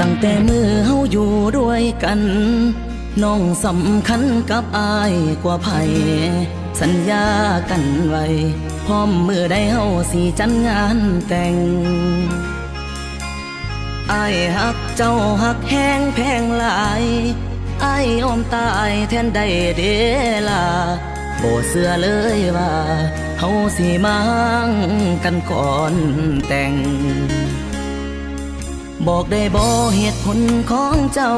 ตั้งแต่มือเฮาอยู่ด้วยกันน้องสำคัญกับอายกว่าไผสัญญากันไว้พร้อมมือได้เฮาสิจัดงานแต่งอายฮักเจ้าฮักแห้งแพงหลายอายยอมตายแทนได้เดล่ะบ่เชื่อเลยว่าเฮาสิมากันก่อนแต่งบอกได้บ่เหตุผลของเจ้า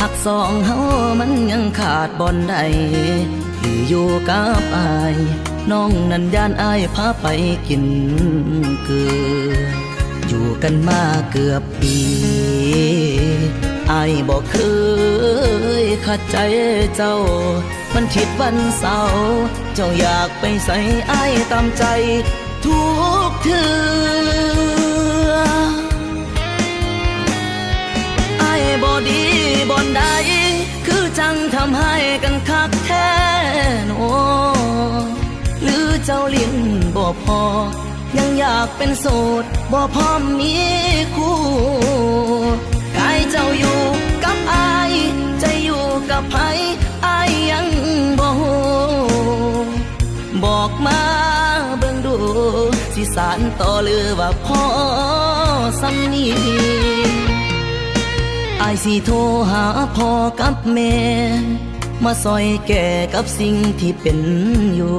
หักสองเฮามันยังขาดบ่อนใดที่อยู่กับอายน้องนั้นย่านอายพาไปกินเกลืออยู่กันมาเกือบปีอายบอกเคยขัดใจเจ้ามันทิดวันเสาร์เจ้าอยากไปใส่อายตามใจทุกเทื่อบ่ดีบ่อนใดคือจังทำให้กันคักแท้โนหรือเจ้าเลี้ยงบ่พอยังอยากเป็นโสดบ่พร้อมมีคู่กายเจ้าอยู่กับอายใจอยู่กับไผอายยังบ่ฮู้บอกมาเบิ่งดูสิสานต่อหรือว่าพอสำนีอายสิโทรหาพ่อกับแม่มาซอยแก่กับสิ่งที่เป็นอยู่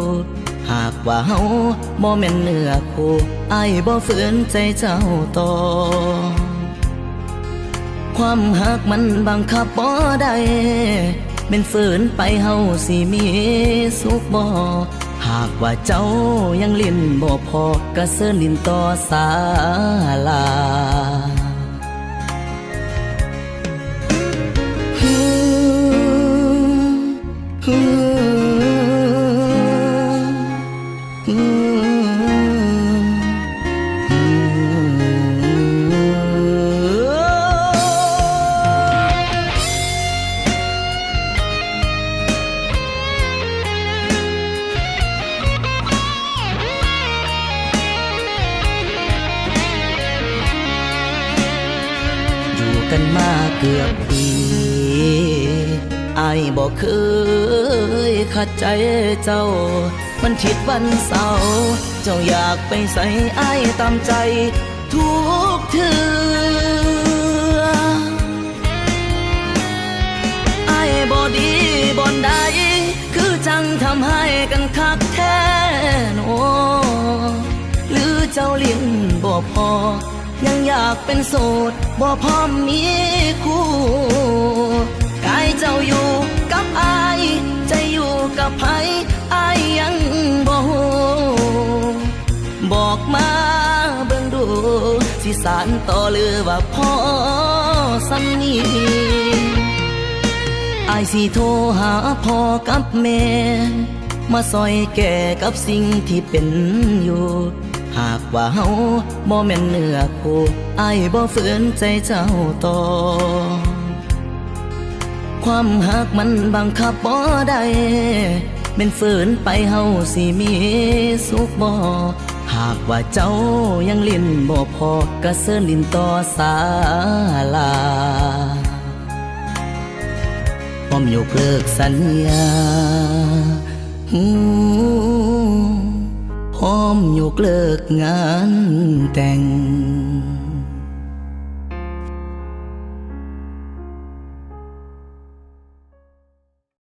หากว่าเฮาบ่แม่นเนื้อคู่อายบ่ฝืนใจเจ้าต่อความหักมันบังคับบ่ได้เป็นฝืนไปเฮาสิมีสุขบ่หากว่าเจ้ายังลิ้นบ่พอก็เสิร์นลิ้นต่อศาลากันมาเกือบปีอายบอกเคยขัดใจเจ้ามันทิดวันเสาร์เจ้าอยากไปใส่อายตามใจทุกเทื่ออายบ่ดีบ่อนใดคือจังทำให้กันคักแท้โนหรือเจ้าเลี้ยงบ่พอยังอยากเป็นโสดบ่พร้อมมีคู่กายเจ้าอยู่กับอายใจอยู่กับไผอายยังบ่ฮู้บอกมาเบิ่งดูสิสานต่อหรือว่าพอสำนีอายสิโทรหาพ่อกับแม่มาซอยแก่กับสิ่งที่เป็นอยู่หากว่าเฮาบ่แม่นเนื้อคู่อายบ่ฝืนใจเจ้าต่อความหักมันบังคับบ่ได้เป็นฝืนไปเฮาสิมีสุขบ่หากว่าเจ้ายังลิ้นบ่พอก็เสิร์นลิ้นต่อศาลาพร้อมยกเลิกสัญญาพร้อมยกเลิกงานแต่ง